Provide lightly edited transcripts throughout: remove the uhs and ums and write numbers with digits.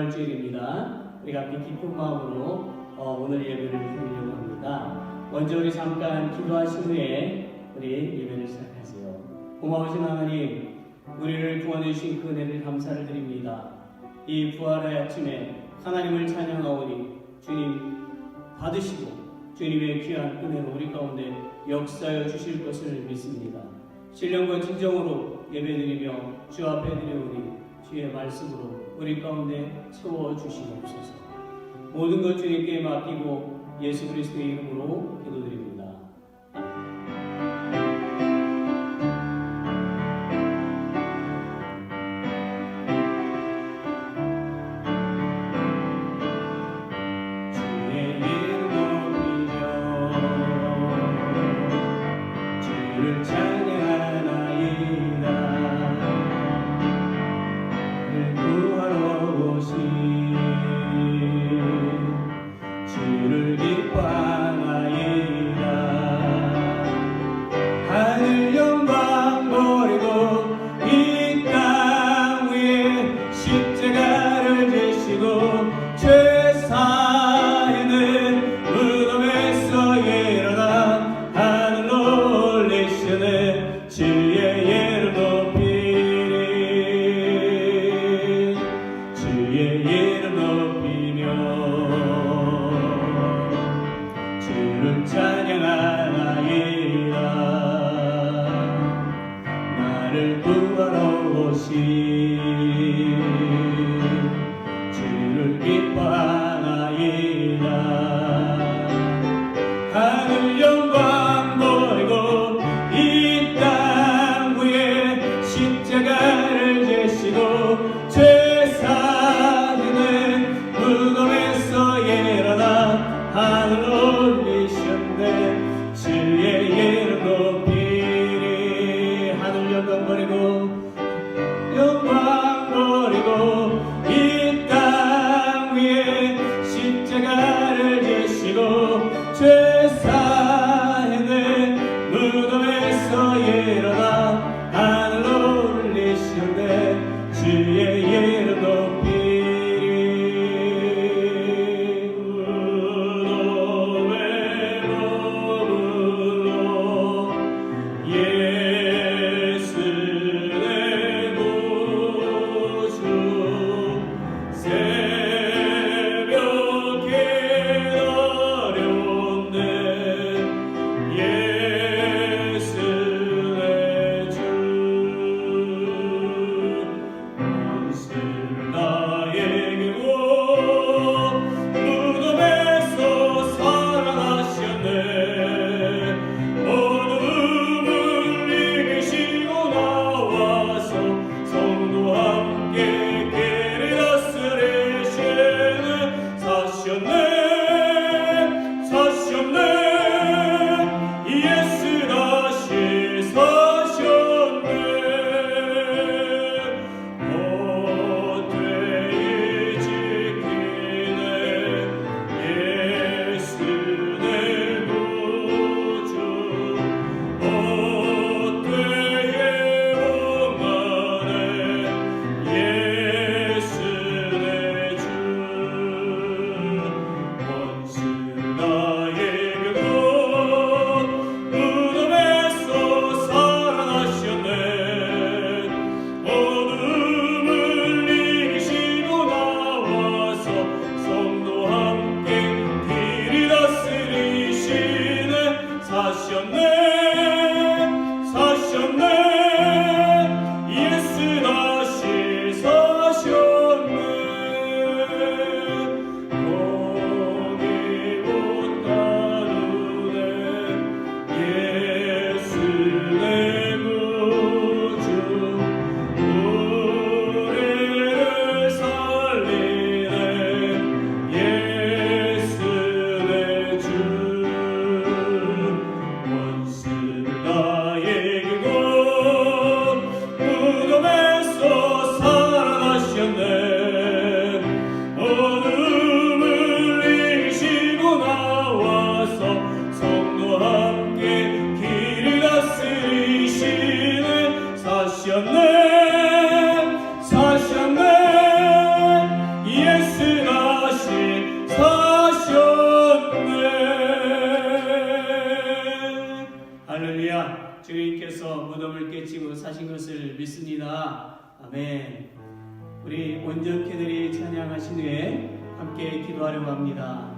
부활주일입니다. 우리가 함께 기쁜 마음으로 오늘 예배를 드리려고 합니다. 먼저 우리 잠깐 기도하신 후에 우리 예배를 시작하세요. 고마우신 하나님, 우리를 구원해 주신 그 은혜를 감사를 드립니다. 이 부활의 아침에 하나님을 찬양하오니 주님 받으시고 주님의 귀한 은혜로 우리 가운데 역사하여 주실 것을 믿습니다. 신령과 진정으로 예배드리며 주 앞에 드려오니 주의 말씀으로 우리 가운데 채워주시옵소서. 모든 것 주님께 맡기고 예수 그리스도의 이름으로 기도드립니다. 무덤에서 살아나셨네. 사신 것을 믿습니다. 아멘. 우리 온전케들이 찬양하신 후에 함께 기도하려고 합니다.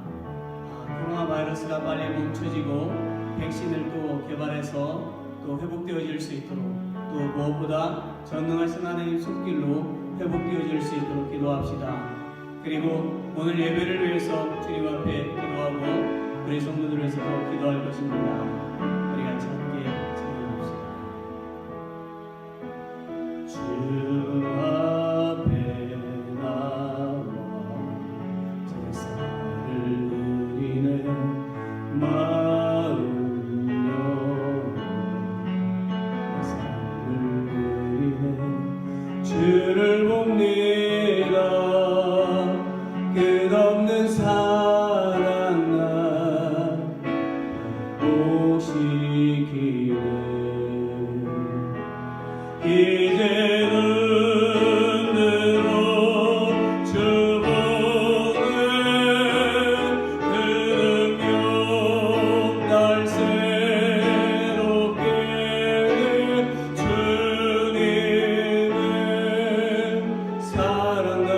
코로나 바이러스가 빨리 멈춰지고 백신을 또 개발해서 또 회복되어질 수 있도록, 또 무엇보다 전능하신 하나님 손길로 회복되어질 수 있도록 기도합시다. 그리고 오늘 예배를 위해서 주님 앞에 기도하고 우리 성도들을 위해서도 기도할 것입니다. 우리 같이 함께 찬양합시다. 주 앞에 나와 제사를 드리네 마음 여와 삶을 드리네 주를 봅니다. 끝없는 사랑 나 오시기를 이제는 들어 주 보는 그 능력 날 새롭게 주님의 사랑 날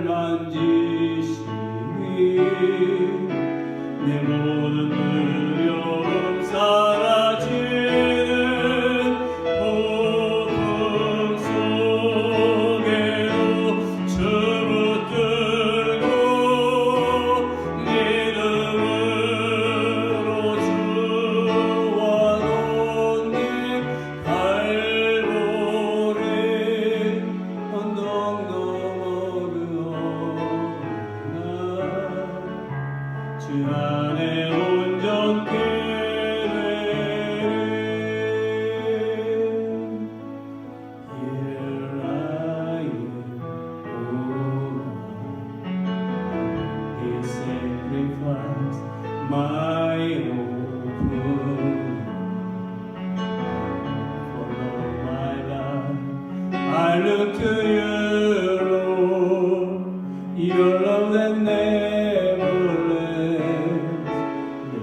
만지시니 내 모든 두려움 사라지는 고통 속에도 주 붙들고 믿음으로 주와 동행 갈보리 언덕 너머로 주 안에 온전케 되는 Here I am, His sacrifice, my open for all my life. I look to you, Lord, your love that never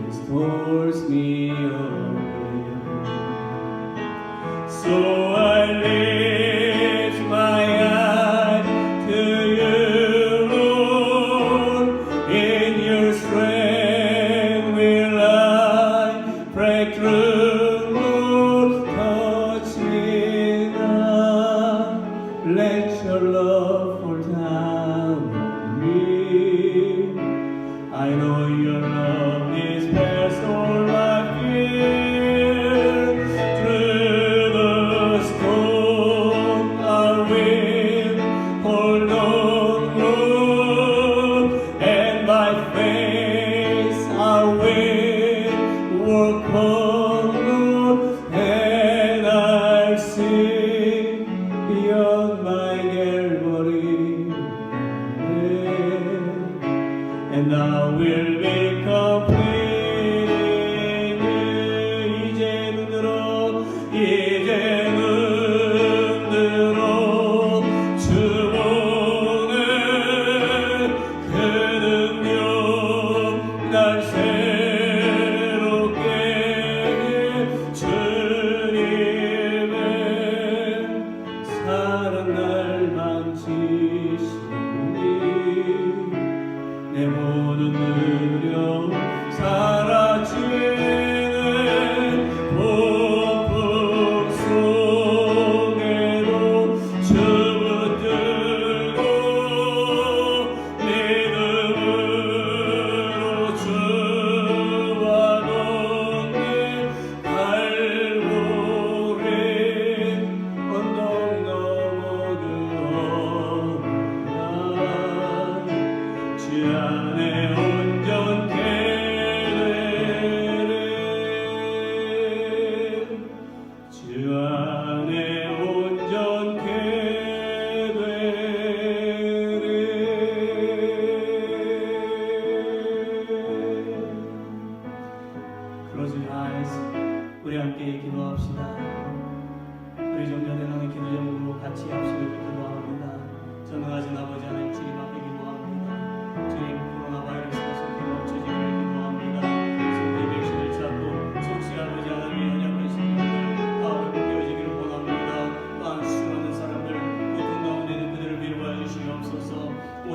restores me again. So I lift my eyes to you, Lord. In your strength will I break through, Lord. Touch me now, let your love fall down on me. I know your love is past all my fear. Through the storm I will hold on, Lord, and by faith I will walk on, Lord, and I'll see beyond my Calvary. And I will be complete in you. 이제는 들어 주 보는 그 능력 날 새롭게 주님의 사랑 날 만지시니 내 모든 두려움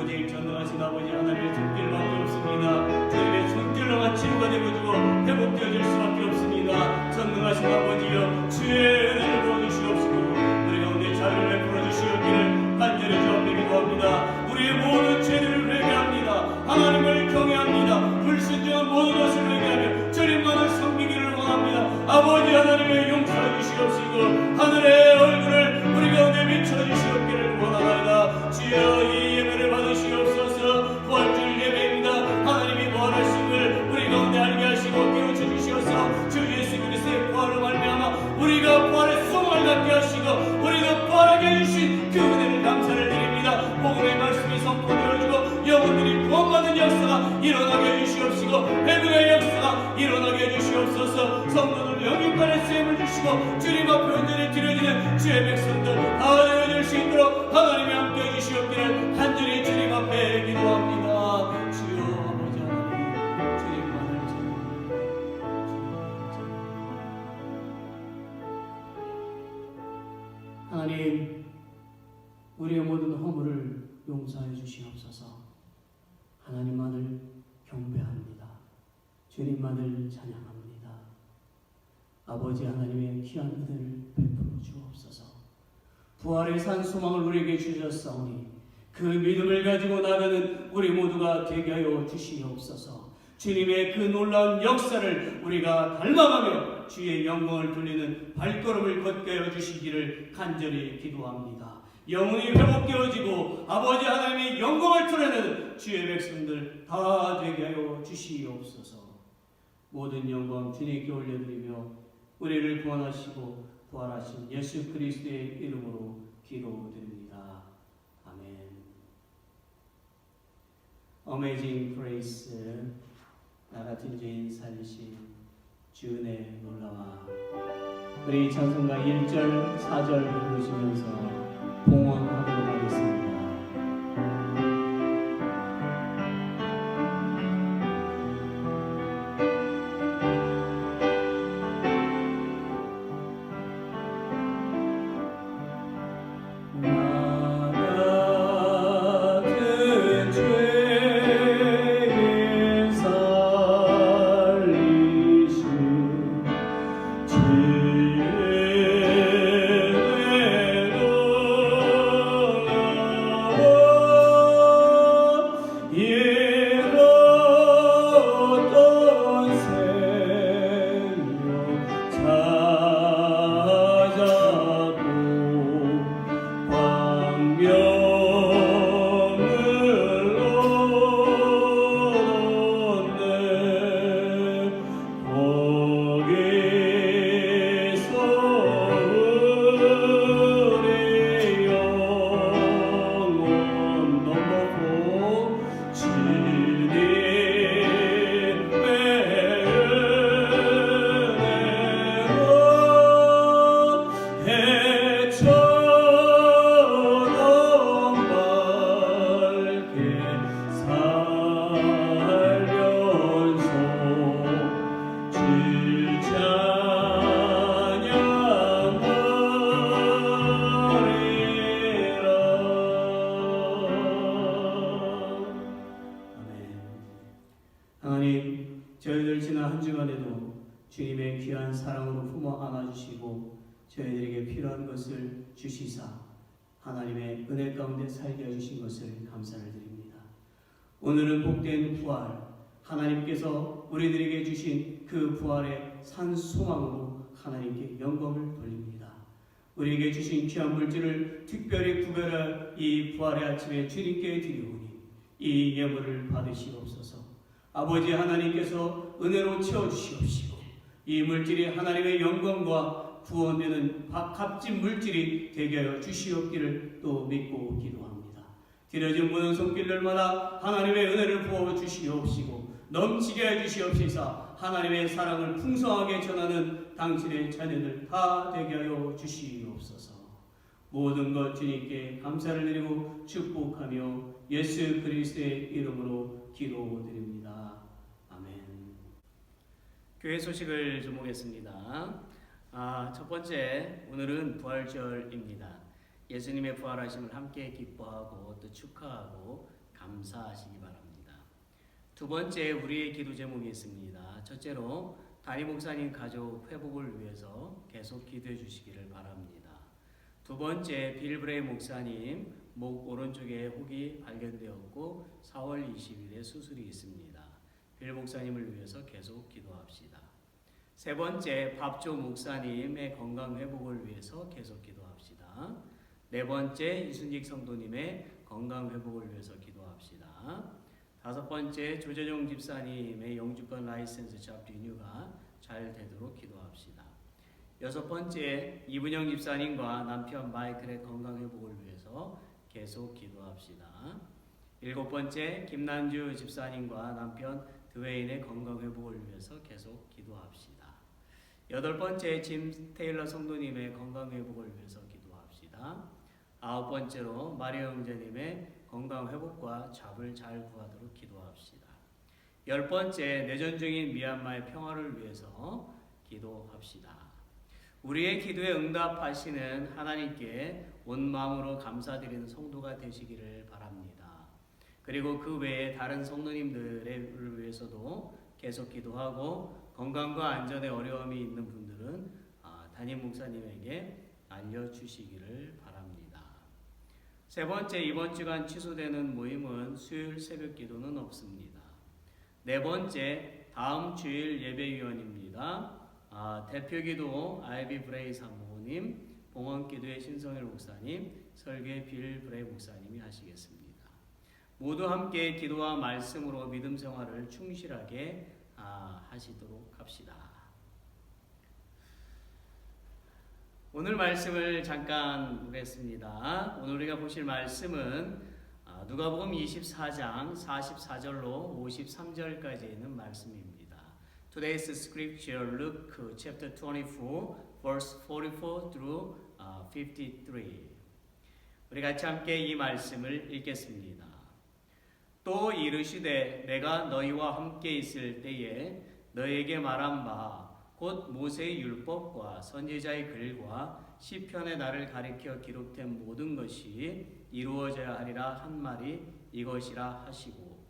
오직 전능하신 아버지 하나님의 손길밖에 없습니다. 주님의 손길로만 치유가 되어지고 회복되어질 수밖에 없습니다. 전능하신 아버지여 주의 은혜를 부어주시옵시고 우리 가운데 자유를 베풀어 주시옵기를 간절히 주 앞에 기도합니다. 우리의 모든 죄들을 회개합니다. 하나님을 경외합니다. 불순종한 모든 것을 회개하며 주님만을 섬기기를 원합니다. 아버지 하나님의 용서해 주시옵시고 하늘의 얼굴을 우리 가운데 비춰주시옵기를 원하나이다. 주여 이 예배를 받으시옵소서. 부활주일 예배입니다. 하나님이 부활하심을 우리 가운데 알게 하시고 깨우쳐 주시옵소서. 주 예수 그리스도의 부활로 말미암아 우리가 부활의 소망을 갖게 하시고 우리가 부활하게 해주신 그 은혜를 감사를 드립니다. 복음의 말씀이 선포되어지고 영혼들이 구원받는 역사가 일어나게 해주시옵시고 회복의 역사가 일어나게 해주시옵소서. 성도들 영육간의 쓰임을 주시고 주님 앞에 온전히 드려지는 주의 백성들 다 되어질 수 있도록 하나님이 함께 해주시옵기를 간절히 주님 앞에 기도합니다. 주여 아버지 하나님 주님만을 하나님 우리의 모든 허물을 용서해 주시옵소서. 하나님만을 경배합니다. 주님만을 찬양합니다. 아버지 하나님의 귀한 은혜를 베풀어 주옵소서. 부활의 산 소망을 우리에게 주셨사오니 그 믿음을 가지고 나가는 우리 모두가 되게 하여 주시옵소서. 주님의 그 놀라운 역사를 우리가 닮아가며 주의 영광을 돌리는 발걸음을 걷게 하여 주시기를 간절히 기도합니다. 영혼이 회복되어지고 아버지 하나님의 영광을 드러내는 주의 백성들 다 되게 하여 주시옵소서. 모든 영광 주님께 올려드리며 우리를 구원하시고 부활하신 예수 그리스도의 이름으로 기도드립니다. 아멘. Amazing Grace 나 같은 죄인 살리신 주의 놀라와 우리 찬송가 1절 4절 부르시면서 봉헌하도록 하겠습니다. 하나님, 저희들 지난 한 주간에도 주님의 귀한 사랑으로 품어 안아주시고 저희들에게 필요한 것을 주시사 하나님의 은혜 가운데 살게 해주신 것을 감사를 드립니다. 오늘은 복된 부활, 하나님께서 우리들에게 주신 그 부활의 산 소망으로 하나님께 영광을 돌립니다. 우리에게 주신 귀한 물질을 특별히 구별할 이 부활의 아침에 주님께 드리오니 이 예물을 받으시옵소서. 아버지 하나님께서 은혜로 채워주시옵시고 이 물질이 하나님의 영광과 구원되는 값진 물질이 되게 하여 주시옵기를 또 믿고 기도합니다. 드려진 모든 손길들마다 하나님의 은혜를 부어 주시옵시고 넘치게 해주시옵시사 하나님의 사랑을 풍성하게 전하는 당신의 자녀들 다 되게 하여 주시옵소서. 모든 것 주님께 감사를 드리고 축복하며 예수 그리스도의 이름으로 기도드립니다. 아멘. 교회 소식을 좀 보겠습니다. 첫 번째, 오늘은 부활절입니다. 예수님의 부활하심을 함께 기뻐하고 또 축하하고 감사하시기 바랍니다. 두 번째 우리의 기도 제목이 있습니다. 첫째로 담임 목사님 가족 회복을 위해서 계속 기도해 주시기를 바랍니다. 두 번째 빌 브레이 목사님 목 오른쪽에 혹이 발견되었고 4월 20일에 수술이 있습니다. 빌 목사님을 위해서 계속 기도합시다. 세 번째 밥조 목사님의 건강 회복을 위해서 계속 기도합시다. 네 번째 이순직 성도님의 건강 회복을 위해서 기도합시다. 다섯 번째 조재종 집사님의 영주권 라이센스 잡 리뉴가 잘 되도록 기도합시다. 여섯 번째 이분영 집사님과 남편 마이클의 건강 회복을 위해서 계속 기도합시다. 일곱 번째 김난주 집사님과 남편 드웨인의 건강 회복을 위해서 계속 기도합시다. 여덟 번째 짐 테일러 성도님의 건강 회복을 위해서 기도합시다. 아홉 번째로 마리아 형제님의 건강 회복과 잡을 잘 구하도록 기도합시다. 열 번째 내전 중인 미얀마의 평화를 위해서 기도합시다. 우리의 기도에 응답하시는 하나님께 온 마음으로 감사드리는 성도가 되시기를 바랍니다. 그리고 그 외에 다른 성도님들을 위해서도 계속 기도하고 건강과 안전에 어려움이 있는 분들은 담임 목사님에게 알려주시기를 바랍니다. 세 번째, 이번 주간 취소되는 모임은 수요일 새벽 기도는 없습니다. 네 번째, 다음 주일 예배위원입니다. 대표기도 아이비 브레이 사모님, 봉헌기도의 신성일 목사님, 설계 빌 브레이 목사님이 하시겠습니다. 모두 함께 기도와 말씀으로 믿음 생활을 충실하게 하시도록 합시다. 오늘 말씀을 잠깐 보겠습니다. 오늘 우리가 보실 말씀은 누가복음 24장 44절로 53절까지 있는 말씀입니다. Today's scripture, Luke chapter 24, verse 44 through 53. 우리 같이 함께 이 말씀을 읽겠습니다. 또 이르시되 내가 너희와 함께 있을 때에 너희에게 말한 바 곧 모세의 율법과 선지자의 글과 시편의 나를 가리켜 기록된 모든 것이 이루어져야 하리라 한 말이 이것이라 하시고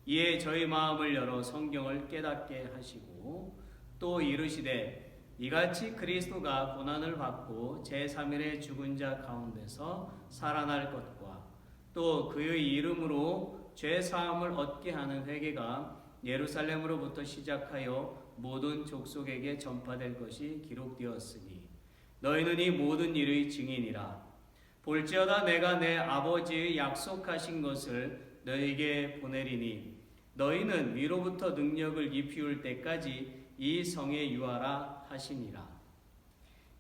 이에 저희 마음을 열어 성경을 깨닫게 하시고 또 이르시되 이같이 그리스도가 고난을 받고 제3일에 죽은 자 가운데서 살아날 것과 또 그의 이름으로 죄사함을 얻게 하는 회개가 예루살렘으로부터 시작하여 모든 족속에게 전파될 것이 기록되었으니 너희는 이 모든 일의 증인이라. 볼지어다 내가 내 아버지의 약속하신 것을 너희에게 보내리니 너희는 위로부터 능력을 입히울 때까지 이 성에 유하라 하시니라.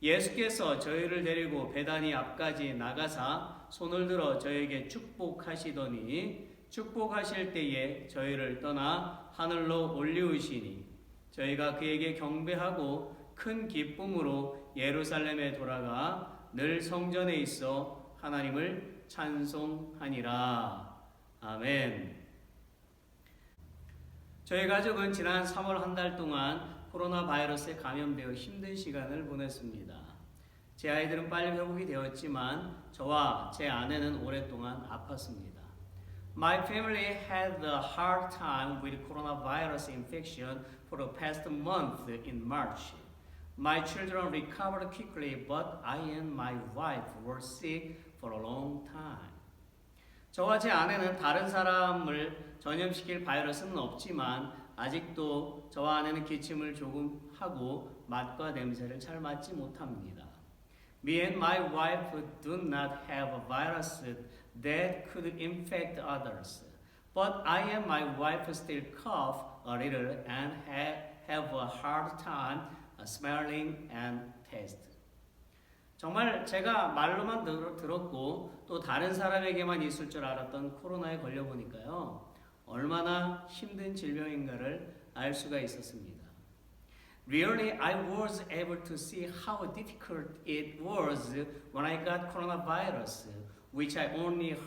예수께서 저희를 데리고 베다니 앞까지 나가사 손을 들어 저에게 축복하시더니 축복하실 때에 저희를 떠나 하늘로 올리우시니 저희가 그에게 경배하고 큰 기쁨으로 예루살렘에 돌아가 늘 성전에 있어 하나님을 찬송하니라. 아멘. 저희 가족은 지난 3월 한 달 동안 코로나 바이러스에 감염되어 힘든 시간을 보냈습니다. 제 아이들은 빨리 회복이 되었지만 저와 제 아내는 오랫동안 아팠습니다. My family had a hard time with coronavirus infection for the past month in March. My children recovered quickly, but I and my wife were sick for a long time. 저와 제 아내는 다른 사람을 전염시킬 바이러스는 없지만 아직도 저와 아내는 기침을 조금 하고 맛과 냄새를 잘 맡지 못합니다. Me and my wife do not have a virus that could infect others, but I and my wife still cough a little and have a hard time smelling and taste. 정말 제가 말로만 들었고 또 다른 사람에게만 있을 줄 알았던 코로나에 걸려보니까요. 얼마나 힘든 질병인가를 알 수가 있었습니다. Really, I was able to see how difficult it was when I got coronavirus, which I only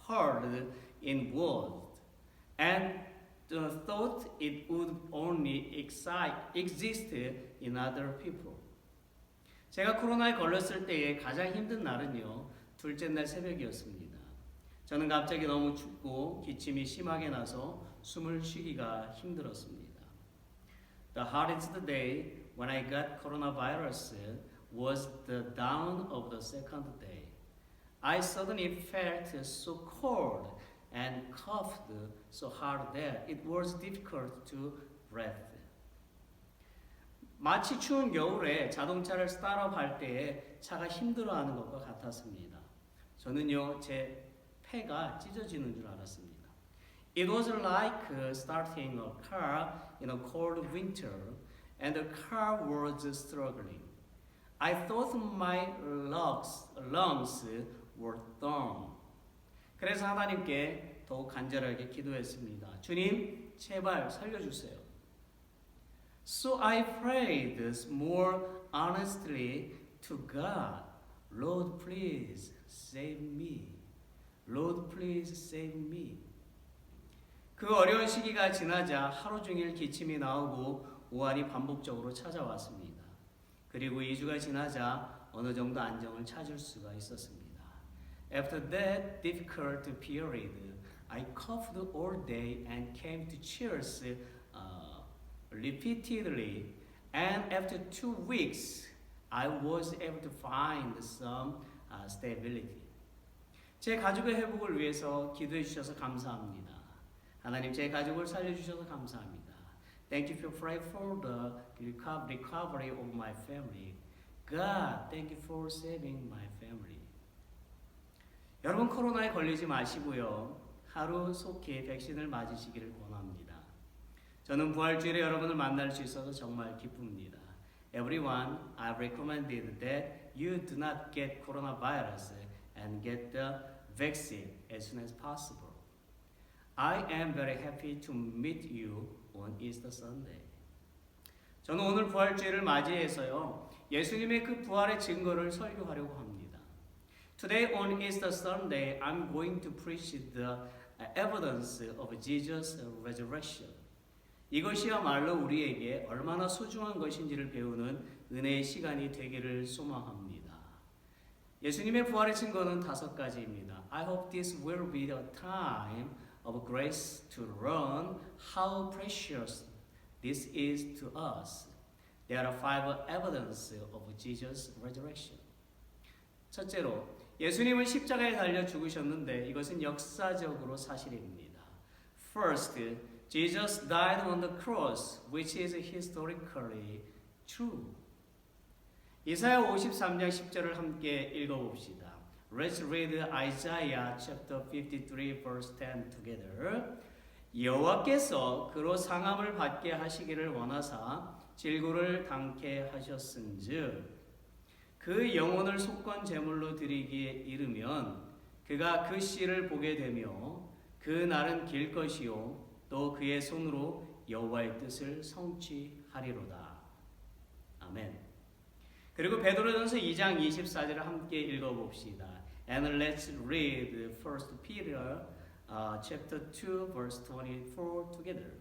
heard in words, and thought it would only exist in other people. 제가 코로나에 걸렸을 때의 가장 힘든 날은요, 둘째 날 새벽이었습니다. 저는 갑자기 너무 춥고 기침이 심하게 나서 숨을 쉬기가 힘들었습니다. The hardest day when I got coronavirus was the dawn of the second day. I suddenly felt so cold and coughed so hard that it was difficult to breathe. 마치 추운 겨울에 자동차를 스타트업할 때에 차가 힘들어하는 것과 같았습니다. 저는요, 제 폐가 찢어지는 줄 알았습니다. It was like starting a car in a cold winter, and the car was struggling. I thought my lungs were done. 그래서 하나님께 더욱 간절하게 기도했습니다. 주님, 제발 살려주세요. So I prayed more honestly to God. Lord, please save me. Lord, please save me. 그 어려운 시기가 지나자 하루 종일 기침이 나오고 오한이 반복적으로 찾아왔습니다. 그리고 2주가 지나자 어느 정도 안정을 찾을 수가 있었습니다. After that difficult period, I coughed all day and came to church repeatedly, and after 2 weeks, I was able to find some stability. 제 가족의 회복을 위해서 기도해 주셔서 감사합니다. 하나님, 제 가족을 살려주셔서 감사합니다. Thank you for praying for the recovery of my family. God, thank you for saving my family. 여러분, 코로나에 걸리지 마시고요. 하루 속히 백신을 맞으시기를 권합니다. 저는 부활주일에 여러분을 만날 수 있어서 정말 기쁩니다. Everyone, I recommended that you do not get coronavirus and get the vaccine as soon as possible. I am very happy to meet you on Easter Sunday. 저는 오늘 부활주일을 맞이해서요, 예수님의 그 부활의 증거를 설교하려고 합니다. Today on Easter Sunday, I'm going to preach the evidence of Jesus' resurrection. 이것이야말로 우리에게 얼마나 소중한 것인지를 배우는 은혜의 시간이 되기를 소망합니다. 예수님의 부활의 증거는 5가지입니다. I hope this will be a time of grace to learn how precious this is to us. There are 5 evidences of Jesus' resurrection. 첫째로, 예수님은 십자가에 달려 죽으셨는데 이것은 역사적으로 사실입니다. First, Jesus died on the cross, which is historically true. 이사야 53장 10절을 함께 읽어봅시다. Let's read Isaiah chapter 53 verse 10 together. 여호와께서 그로 상함을 받게 하시기를 원하사 질고를 당케 하셨은즉 그 영혼을 속건 제물로 드리기에 이르면 그가 그 씨를 보게 되며 그 날은 길 것이요 또 그의 손으로 여호와의 뜻을 성취하리로다. 아멘. 그리고 베드로전서 2장 24절을 함께 읽어봅시다. And let's read 1 Peter chapter 2 verse 24 together.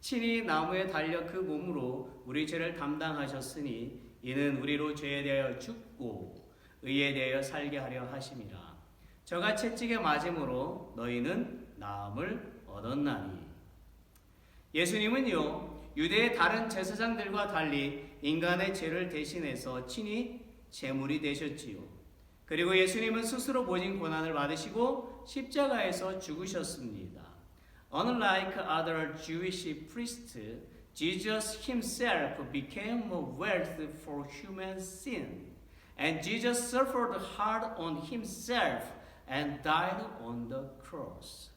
친히 나무에 달려 그 몸으로 우리 죄를 담당하셨으니 이는 우리로 죄에 대하여 죽고 의에 대하여 살게 하려 하심이라. 저가 채찍에 맞음으로 너희는 나음을 얻었나니. 예수님은요, 유대의 다른 제사장들과 달리 인간의 죄를 대신해서 친히 제물이 되셨지요. 그리고 예수님은 스스로 모진 고난을 받으시고 십자가에서 죽으셨습니다. Unlike other Jewish priests, Jesus himself became a wealth for human sin. And Jesus suffered hard on himself and died on the cross.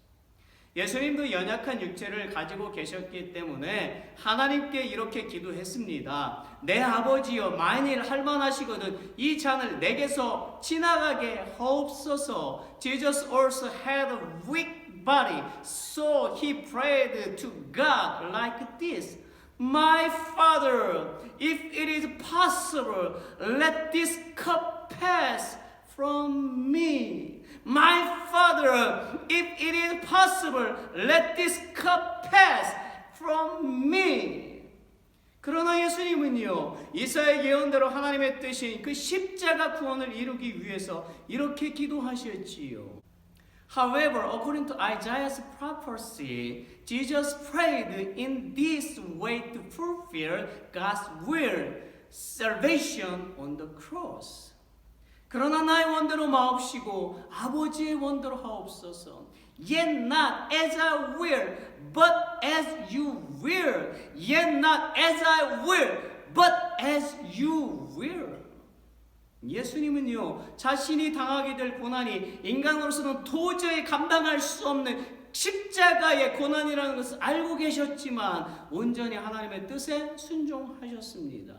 예수님도 연약한 육체를 가지고 계셨기 때문에 하나님께 이렇게 기도했습니다. 내 아버지여, 만일 할만하시거든 이 잔을 내게서 지나가게 하옵소서. Jesus also had a weak body, so he prayed to God like this. My Father, if it is possible, let this cup pass from me. My Father, if it is possible, let this cup pass from me. 그러나 예수님은요, 이사야 예언대로 하나님의 뜻인 그 십자가 구원을 이루기 위해서 이렇게 기도하셨지요. However, according to Isaiah's prophecy, Jesus prayed in this way to fulfill God's will, salvation on the cross. 그러나 나의 원대로 마옵시고 아버지의 원대로 하옵소서. Yet not as I will, but as you will. Yet not as I will, but as you will. 예수님은요, 자신이 당하게 될 고난이 인간으로서는 도저히 감당할 수 없는 십자가의 고난이라는 것을 알고 계셨지만 온전히 하나님의 뜻에 순종하셨습니다.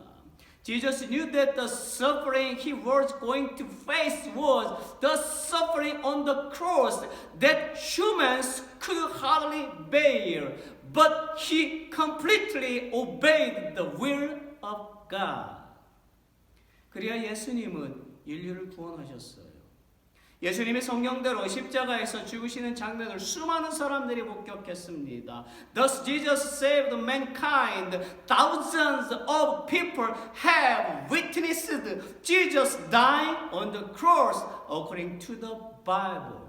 Jesus knew that the suffering he was going to face was the suffering on the cross that humans could hardly bear. But he completely obeyed the will of God. 그래야 예수님은 인류를 구원하셨어요. 예수님이 성경대로 십자가에서 죽으시는 장면을 수많은 사람들이 목격했습니다. Thus Jesus saved mankind. Thousands of people have witnessed Jesus dying on the cross according to the Bible.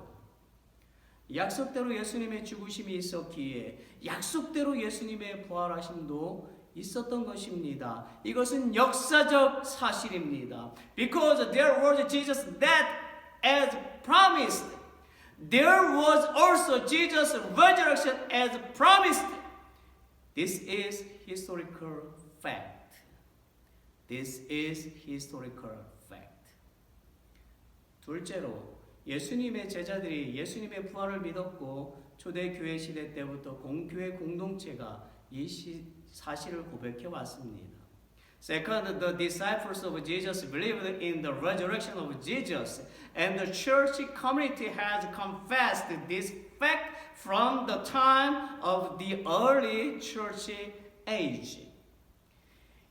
약속대로 예수님의 죽으심이 있었기에 약속대로 예수님의 부활하심도 있었던 것입니다. 이것은 역사적 사실입니다. Because there was Jesus that as promised, there was also Jesus' resurrection as promised. This is historical fact. This is historical fact. 둘째로 예수님의 제자들이 예수님의 부활을 믿었고 초대교회 시대 때부터 공교회 공동체가 이 사실을 고백해 왔습니다. Second, the disciples of Jesus believed in the resurrection of Jesus, and the church community has confessed this fact from the time of the early church age.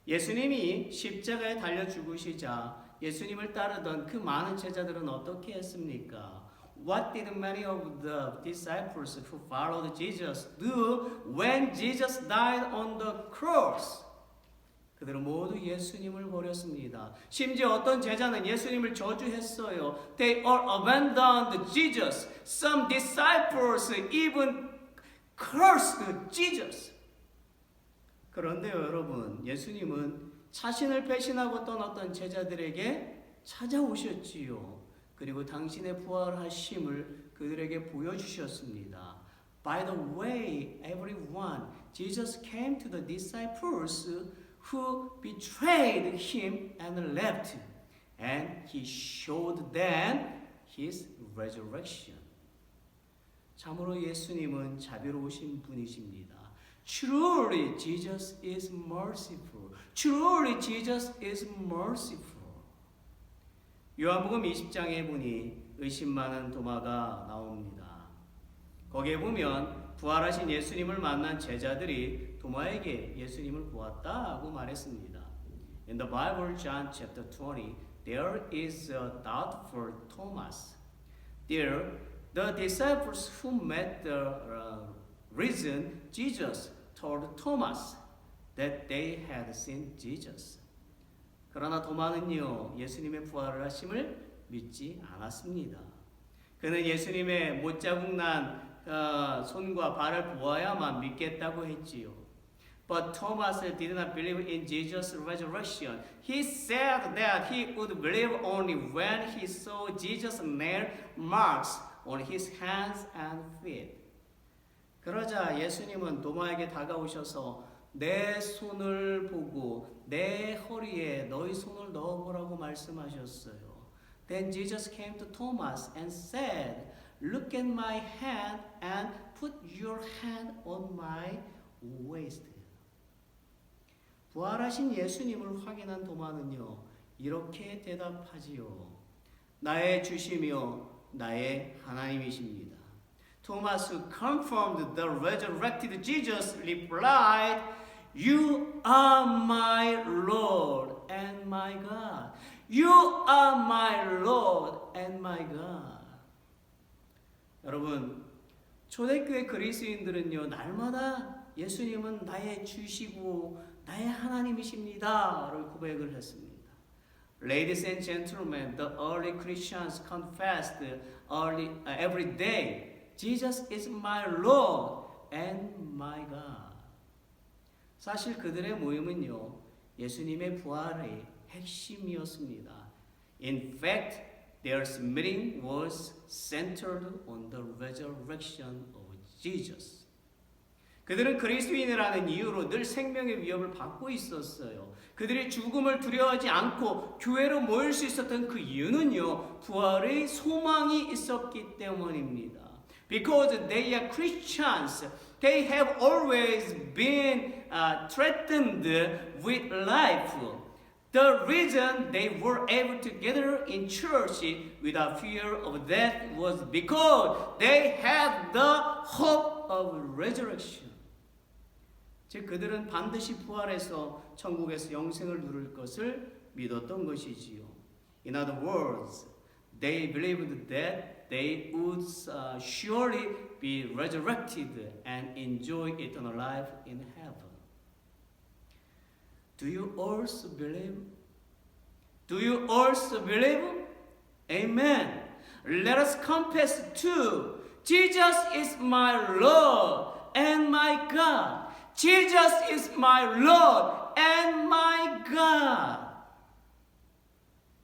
예수님이 십자가에 달려 죽으시자 예수님을 따르던 그 많은 제자들은 어떻게 했습니까? What did many of the disciples who followed Jesus do when Jesus died on the cross? 그들은 모두 예수님을 버렸습니다. 심지어 어떤 제자는 예수님을 저주했어요. They all abandoned Jesus. Some disciples even cursed Jesus. 그런데요, 여러분, 예수님은 자신을 배신하고 떠났던 제자들에게 찾아오셨지요. 그리고 당신의 부활하심을 그들에게 보여주셨습니다. By the way, everyone, Jesus came to the disciples who betrayed him and left, and he showed them his resurrection. 참으로 예수님은 자비로우신 분이십니다. Truly, Jesus is merciful. Truly, Jesus is merciful. 요한복음 20장에 보니 의심 많은 도마가 나옵니다. 거기에 보면 부활하신 예수님을 만난 제자들이 도마에게 예수님을 보았다고 말했습니다. In the Bible, John chapter 20, there is a doubtful Thomas. There, the disciples who met the risen Jesus told Thomas that they had seen Jesus. 그러나 도마는요, 예수님의 부활을 하심을 믿지 않았습니다. 그는 예수님의 못자국 난 손과 발을 보아야만 믿겠다고 했지요. But Thomas did not believe in Jesus' resurrection. He said that he would believe only when he saw Jesus' nail marks on his hands and feet. 그러자 예수님은 도마에게 다가오셔서 내 손을 보고 내 허리에 너희 손을 넣어보라고 말씀하셨어요. Then Jesus came to Thomas and said, Look at my hand and put your hand on my waist. 부활하신 예수님을 확인한 도마는요, 이렇게 대답하지요. 나의 주시며 나의 하나님이십니다. Thomas, who confirmed the resurrected Jesus, replied, You are my Lord and my God. You are my Lord and my God. 여러분, 초대교회 그리스도인들은요, 날마다 예수님은 나의 주시고 나의 하나님이십니다를 고백을 했습니다. Ladies and gentlemen, the early Christians confessed every day, Jesus is my Lord and my God. 사실 그들의 모임은요, 예수님의 부활의 핵심이었습니다. In fact, their meeting was centered on the resurrection of Jesus. 그들은 그리스도인이라는 이유로 늘 생명의 위협을 받고 있었어요. 그들이 죽음을 두려워하지 않고 교회로 모일 수 있었던 그 이유는요, 부활의 소망이 있었기 때문입니다. Because they are Christians, they have always been threatened with life. The reason they were able to gather in church without fear of death was because they had the hope of resurrection. 즉 그들은 반드시 부활해서 천국에서 영생을 누릴 것을 믿었던 것이지요. In other words, they believed that they would surely be resurrected and enjoy eternal life in heaven. Do you also believe? Do you also believe? Amen. Let us confess too. Jesus is my Lord and my God. Jesus is my Lord and my God.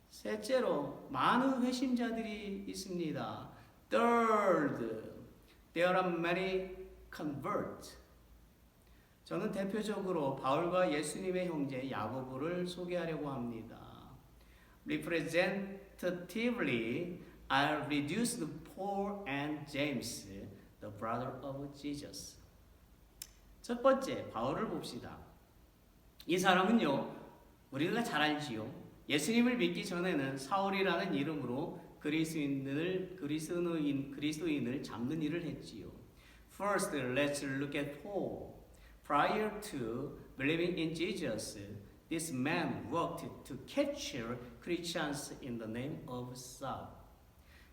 셋째로, 많은 회심자들이 있습니다. Third, there are many converts. 저는 대표적으로 바울과 예수님의 형제 야고보를 소개하려고 합니다. Representatively, I'll reduce Paul and James, the brother of Jesus. 첫 번째, 바울을 봅시다. 이 사람은요, 우리가 잘 알지요. 예수님을 믿기 전에는 사울이라는 이름으로 그리스도인을 잡는 일을 했지요. First, let's look at Paul. Prior to believing in Jesus, this man worked to capture Christians in the name of Saul.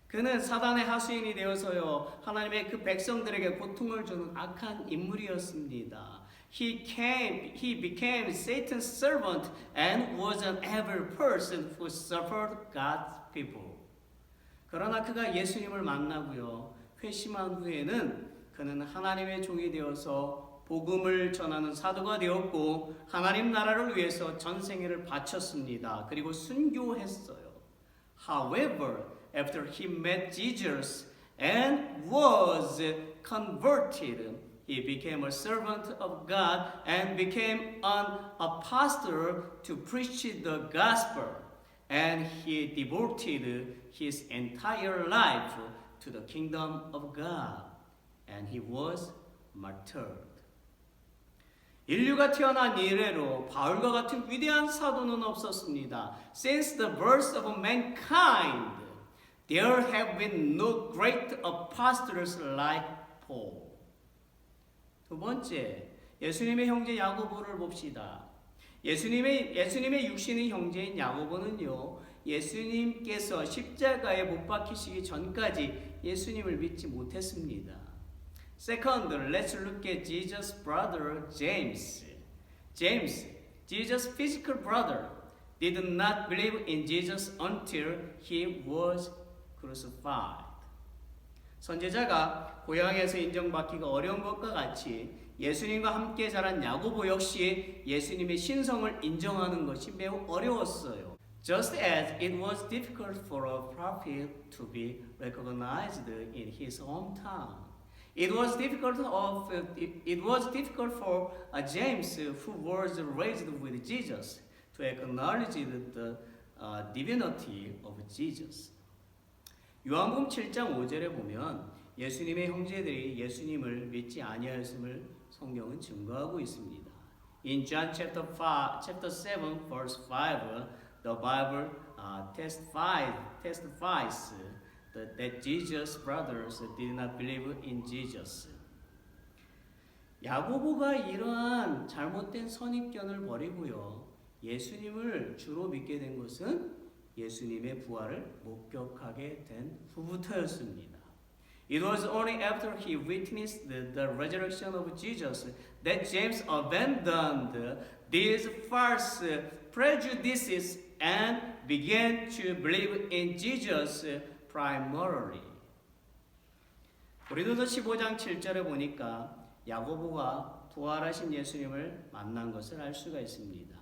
그는 사단의 하수인이 되어서요, 하나님의 그 백성들에게 고통을 주는 악한 인물이었습니다. He became Satan's servant and was an evil person who suffered God's people. 그러나 그가 예수님을 만나고요, 회심한 후에는 그는 하나님의 종이 되어서 복음을 전하는 사도가 되었고 하나님 나라를 위해서 전생애를 바쳤습니다. 그리고 순교했어요. However, after he met Jesus and was converted, he became a servant of God and became an apostle to preach the gospel. And he devoted his entire life to the kingdom of God. And he was martyred. 인류가 태어난 이래로 바울과 같은 위대한 사도는 없었습니다. Since the birth of mankind, there have been no great apostles like Paul. 두 번째, 예수님의 형제 야고보를 봅시다. 예수님의 육신의 형제인 야고보는요, 예수님께서 십자가에 못 박히시기 전까지 예수님을 믿지 못했습니다. Second, let's look at Jesus' brother James. James, Jesus' physical brother, did not believe in Jesus until he was crucified. 선지자가 고향에서 인정받기가 어려운 것과 같이 예수님과 함께 자란 야고보 역시 예수님의 신성을 인정하는 것이 매우 어려웠어요. Just as it was difficult for a prophet to be recognized in his hometown. It was difficult for James, who was raised with Jesus, to acknowledge the divinity of Jesus. 요한복음 7장 5절에 보면 예수님의 형제들이 예수님을 믿지 아니하였음을 성경은 증거하고 있습니다. In John chapter 7, verse 5, the Bible testifies that Jesus' brothers did not believe in Jesus. 야고보가 이러한 잘못된 선입견을 버리고요, 예수님을 주로 믿게 된 것은 예수님의 부활을 목격하게 된 후부터였습니다. It was only after he witnessed the resurrection of Jesus that James abandoned these false prejudices and began to believe in Jesus primarily. 우리도 15장 7절에 보니까 야고보가 부활하신 예수님을 만난 것을 알 수가 있습니다.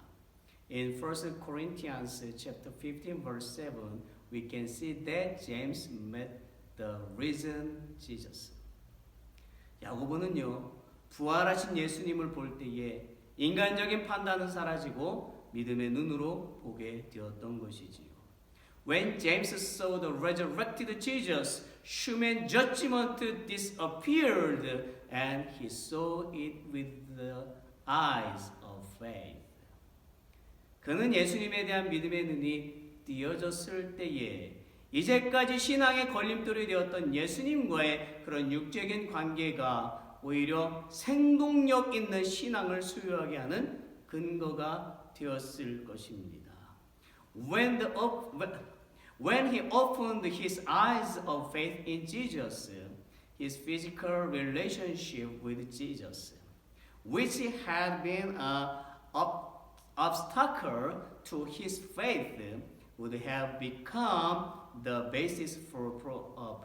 In 1 Corinthians chapter 15 verse 7, we can see that James met the risen Jesus. 야고보는요, 부활하신 예수님을 볼 때에 인간적인 판단은 사라지고 믿음의 눈으로 보게 되었던 것이지요. When James saw the resurrected Jesus, human judgment disappeared and he saw it with the eyes of faith. 그는 예수님에 대한 믿음의 눈이 띄어졌을 때에 이제까지 신앙의 걸림돌이 되었던 예수님과의 그런 육적인 관계가 오히려 생동력 있는 신앙을 소유하게 하는 근거가 되었을 것입니다. When he opened his eyes of faith in Jesus, his physical relationship with Jesus, which had been an obstacle to his faith, would have become the basis for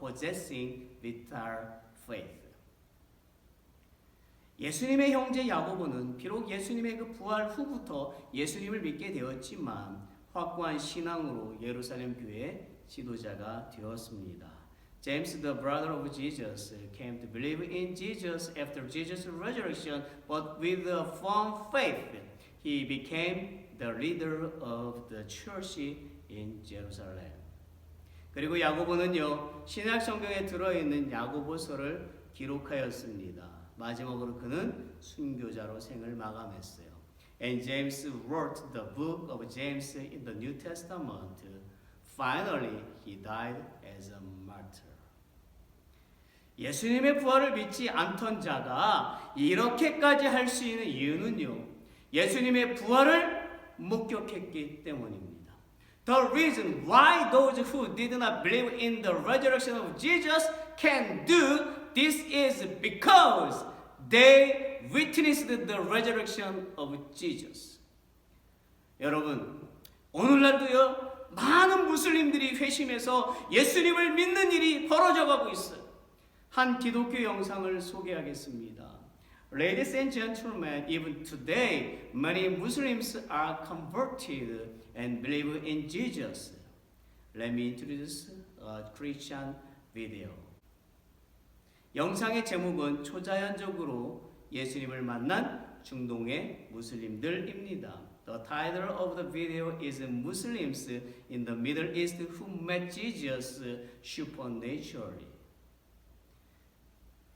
possessing vital faith. 예수님의 형제 야고보는 비록 예수님의 그 부활 후부터 예수님을 믿게 되었지만 확고한 신앙으로 예루살렘 교회의 지도자가 되었습니다. James, the brother of Jesus, came to believe in Jesus after Jesus' resurrection, but with a firm faith, he became the leader of the church in Jerusalem. 그리고 야고보는요, 신약 성경에 들어있는 야고보서를 기록하였습니다. 마지막으로 그는 순교자로 생을 마감했어요. And James wrote the book of James in the New Testament. Finally, he died as a martyr. 예수님의 부활을 믿지 않던 자가 이렇게까지 할 수 있는 이유는요, 예수님의 부활을 목격했기 때문입니다. The reason why those who did not believe in the resurrection of Jesus can do this is because they witnessed the resurrection of Jesus. 여러분, 오늘날도요, 많은 무슬림들이 회심해서 예수님을 믿는 일이 벌어져 가고 있어요. 한 기독교 영상을 소개하겠습니다. Ladies and gentlemen, even today, many Muslims are converted and believe in Jesus. Let me introduce a Christian video. 영상의 제목은 초자연적으로 예수님을 만난 중동의 무슬림들입니다. The title of the video is Muslims in the Middle East who met Jesus supernaturally.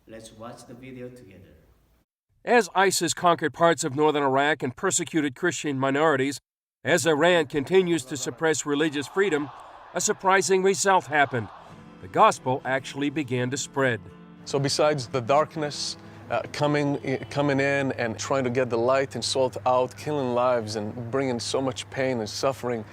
Let's watch the video together. As ISIS conquered parts of northern Iraq and persecuted Christian minorities, as Iran continues to suppress religious freedom, a surprising result happened. The gospel actually began to spread. So besides the darkness coming in and trying to get the light and salt out, killing lives and bringing so much pain and suffering,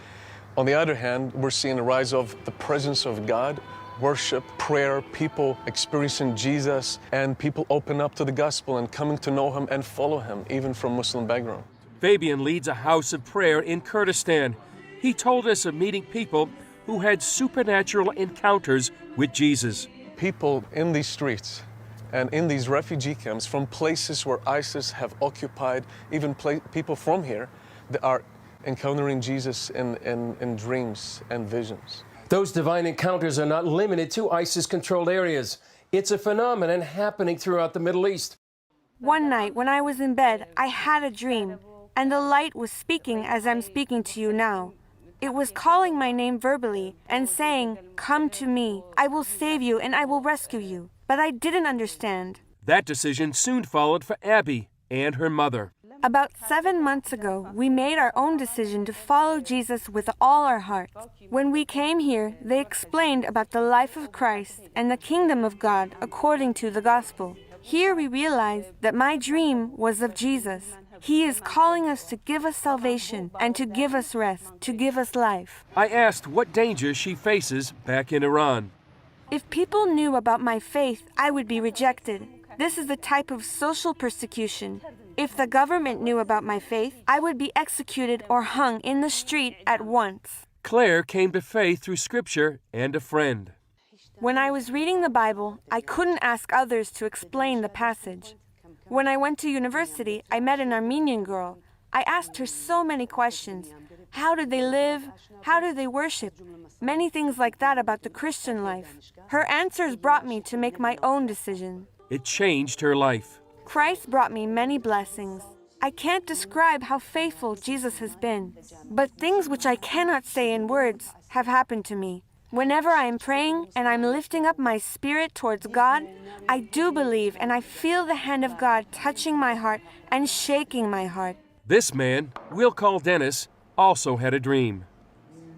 on the other hand, we're seeing a rise of the presence of God, worship, prayer, people experiencing Jesus, and people open up to the gospel and coming to know Him and follow Him, even from Muslim background. Fabian leads a house of prayer in Kurdistan. He told us of meeting people who had supernatural encounters with Jesus. People in these streets and in these refugee camps from places where ISIS have occupied, even people from here, that are encountering Jesus in dreams and visions. Those divine encounters are not limited to ISIS-controlled areas. It's a phenomenon happening throughout the Middle East. One night when I was in bed, I had a dream, and the light was speaking as I'm speaking to you now. It was calling my name verbally and saying, "Come to me, I will save you and I will rescue you." But I didn't understand. That decision soon followed for Abby and her mother. About 7 months ago, we made our own decision to follow Jesus with all our hearts. When we came here, they explained about the life of Christ and the kingdom of God according to the gospel. Here we realized that my dream was of Jesus. He is calling us to give us salvation and to give us rest, to give us life. I asked what danger she faces back in Iran. If people knew about my faith, I would be rejected. This is the type of social persecution. If the government knew about my faith, I would be executed or hung in the street at once. Claire came to faith through Scripture and a friend. When I was reading the Bible, I couldn't ask others to explain the passage. When I went to university, I met an Armenian girl. I asked her so many questions. How did they live? How did they worship? Many things like that about the Christian life. Her answers brought me to make my own decision. It changed her life. Christ brought me many blessings. I can't describe how faithful Jesus has been, but things which I cannot say in words have happened to me. Whenever I am praying and I'm lifting up my spirit towards God, I do believe and I feel the hand of God touching my heart and shaking my heart. This man, we'll call Dennis, also had a dream.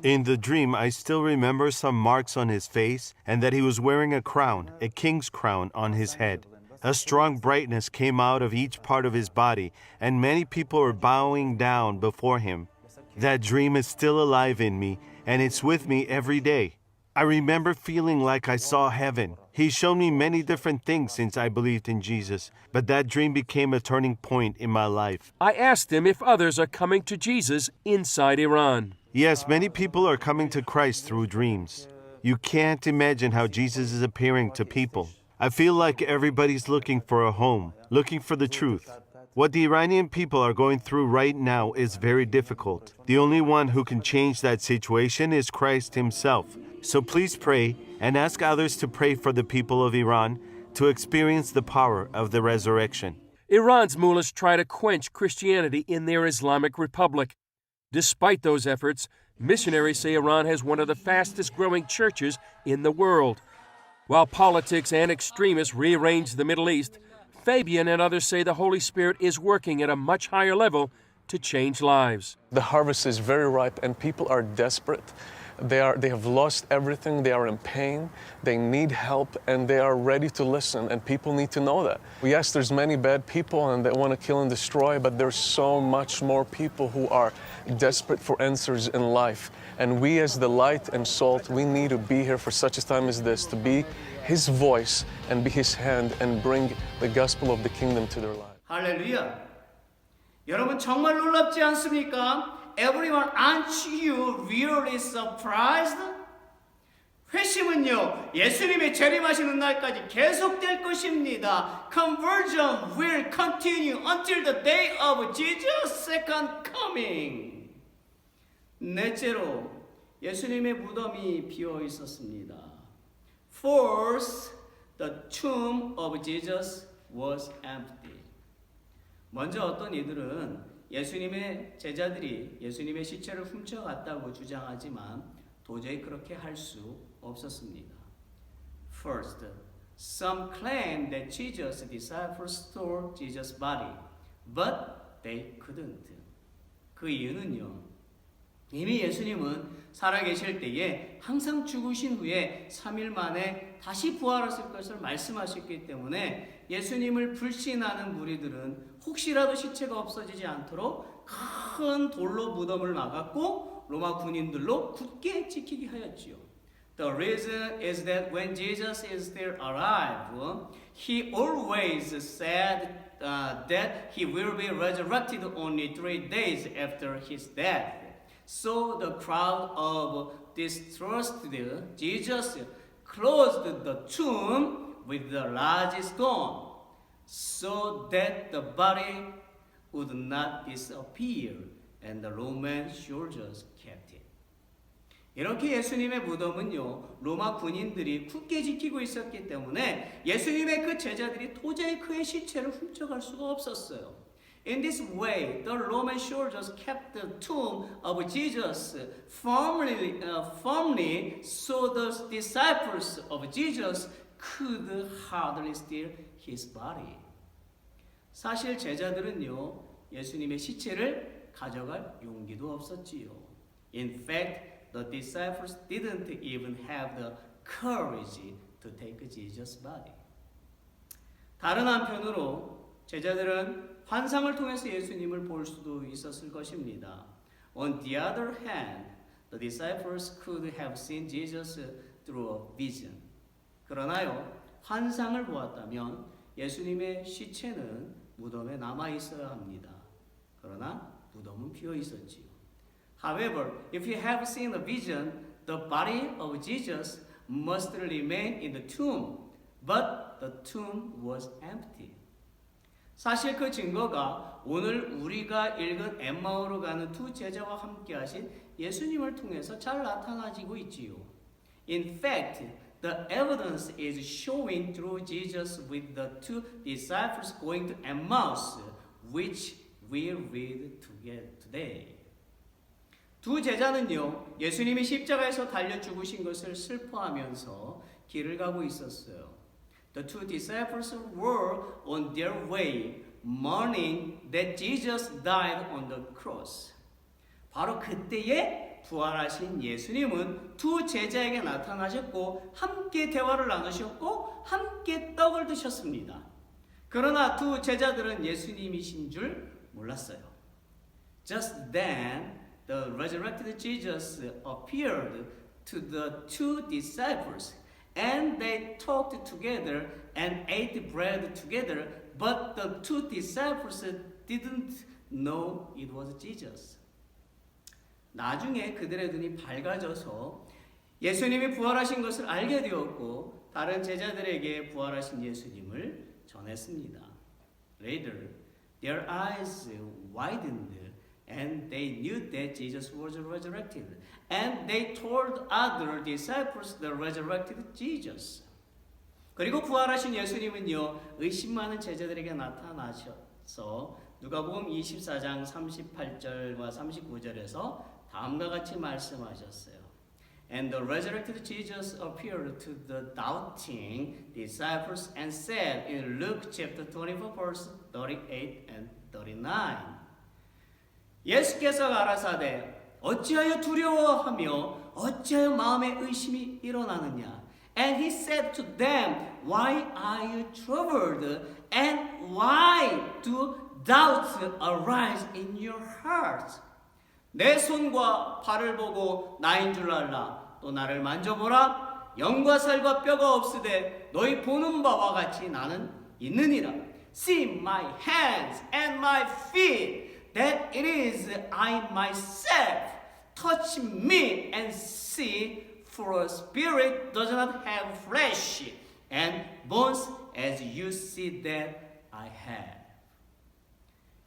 In the dream, I still remember some marks on his face and that he was wearing a crown, a king's crown, on his head. A strong brightness came out of each part of his body, and many people were bowing down before him. That dream is still alive in me, and it's with me every day. I remember feeling like I saw heaven. He showed me many different things since I believed in Jesus, but that dream became a turning point in my life. I asked him if others are coming to Jesus inside Iran. Yes, many people are coming to Christ through dreams. You can't imagine how Jesus is appearing to people. I feel like everybody's looking for a home, looking for the truth. What the Iranian people are going through right now is very difficult. The only one who can change that situation is Christ himself. So please pray and ask others to pray for the people of Iran to experience the power of the resurrection. Iran's mullahs try to quench Christianity in their Islamic Republic. Despite those efforts, missionaries say Iran has one of the fastest growing churches in the world. While politics and extremists rearrange the Middle East, Fabian and others say the Holy Spirit is working at a much higher level to change lives. The harvest is very ripe and people are desperate. They have lost everything, they are in pain, they need help, and they are ready to listen, and people need to know that. Yes, there's many bad people and they want to kill and destroy, but there's so much more people who are desperate for answers in life. And we as the light and salt, we need to be here for such a time as this, to be his voice and be his hand and bring the gospel of the kingdom to their lives. 할렐루야. 여러분 정말 놀랍지 않습니까? Everyone, aren't you really surprised? 회심은요, 예수님의 재림하시는 날까지 계속될 것입니다. Conversion will continue until the day of Jesus' second coming. 넷째로, 예수님의 무덤이 비어 있었습니다. Fourth, the tomb of Jesus was empty. 먼저 어떤 이들은 예수님의 제자들이 예수님의 시체를 훔쳐갔다고 주장하지만 도저히 그렇게 할 수 없었습니다. First, some claim that Jesus' disciples stole Jesus' body, but they couldn't. 그 이유는요, 이미 예수님은 살아계실 때에 항상 죽으신 후에 3일 만에 다시 부활하실 것을 말씀하셨기 때문에 예수님을 불신하는 무리들은 혹시라도 시체가 없어지지 않도록 큰 돌로 무덤을 막았고 로마 군인들로 굳게 지키게 하였지요. The reason is that when Jesus is still alive, he always said that he will be resurrected only 3 days after his death. So the crowd of distrusted Jesus closed the tomb with a large stone so that the body would not disappear, and the Roman soldiers kept it. 이렇게 예수님의 무덤은요, 로마 군인들이 굳게 지키고 있었기 때문에 예수님의 그 제자들이 도저히 그의 시체를 훔쳐갈 수가 없었어요. In this way, the Roman soldiers kept the tomb of Jesus firmly, so the disciples of Jesus could hardly steal his body. 사실 제자들은요, 예수님의 시체를 가져갈 용기도 없었지요. In fact, the disciples didn't even have the courage to take Jesus' body. 다른 한편으로 제자들은 환상을 통해서 예수님을 볼 수도 있었을 것입니다. On the other hand, the disciples could have seen Jesus through a vision. 그러나요, 환상을 보았다면 예수님의 시체는 무덤에 남아 있어야 합니다. 그러나 무덤은 비어 있었지요. However, if you have seen a vision, the body of Jesus must remain in the tomb, but the tomb was empty. 사실 그 증거가 오늘 우리가 읽은 엠마오로 가는 두 제자와 함께 하신 예수님을 통해서 잘 나타나지고 있지요. In fact, the evidence is showing through Jesus with the two disciples going to Emmaus, which we read today. 두 제자는요, 예수님이 십자가에서 달려 죽으신 것을 슬퍼하면서 길을 가고 있었어요. The two disciples were on their way, mourning that Jesus died on the cross. 바로 그때에 부활하신 예수님은 두 제자에게 나타나셨고 함께 대화를 나누셨고 함께 떡을 드셨습니다. 그러나 두 제자들은 예수님이신 줄 몰랐어요. Just then, the resurrected Jesus appeared to the two disciples, and they talked together and ate bread together, but the two disciples didn't know it was Jesus. 나중에 그들의 눈이 밝아져서 예수님이 부활하신 것을 알게 되었고 다른 제자들에게 부활하신 예수님을 전했습니다. Later, their eyes widened and they knew that Jesus was resurrected. And they told other disciples the resurrected Jesus. 그리고 부활하신 예수님은요, 의심 많은 제자들에게 나타나셔서 누가복음 24장 38절과 39절에서 다음과 같이 말씀하셨어요. And the resurrected Jesus appeared to the doubting disciples and said in Luke chapter 24 verse 38 and 39. 예수께서 가라사대 어찌하여 두려워하며 어찌하여 마음에 의심이 일어나느냐. And he said to them, Why are you troubled? And why do doubts arise in your hearts? 내 손과 발을 보고 나인 줄 알라. 또 나를 만져보라. 영과 살과 뼈가 없으되 너희 보는 바와 같이 나는 있느니라. See my hands and my feet, that it is I myself. Touch me and see, for a spirit does not have flesh and bones as you see that I have.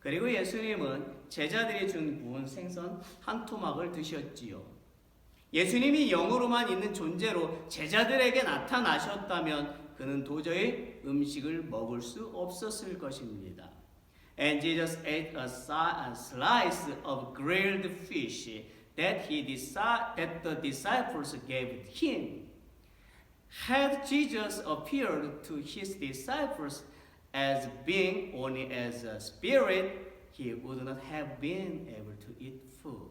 그리고 예수님은 제자들이 준 구운 생선 한 토막을 드셨지요. 예수님이 영으로만 있는 존재로 제자들에게 나타나셨다면 그는 도저히 음식을 먹을 수 없었을 것입니다. And Jesus ate a slice of grilled fish that the disciples gave him. Had Jesus appeared to his disciples as being only as a spirit, he would not have been able to eat food.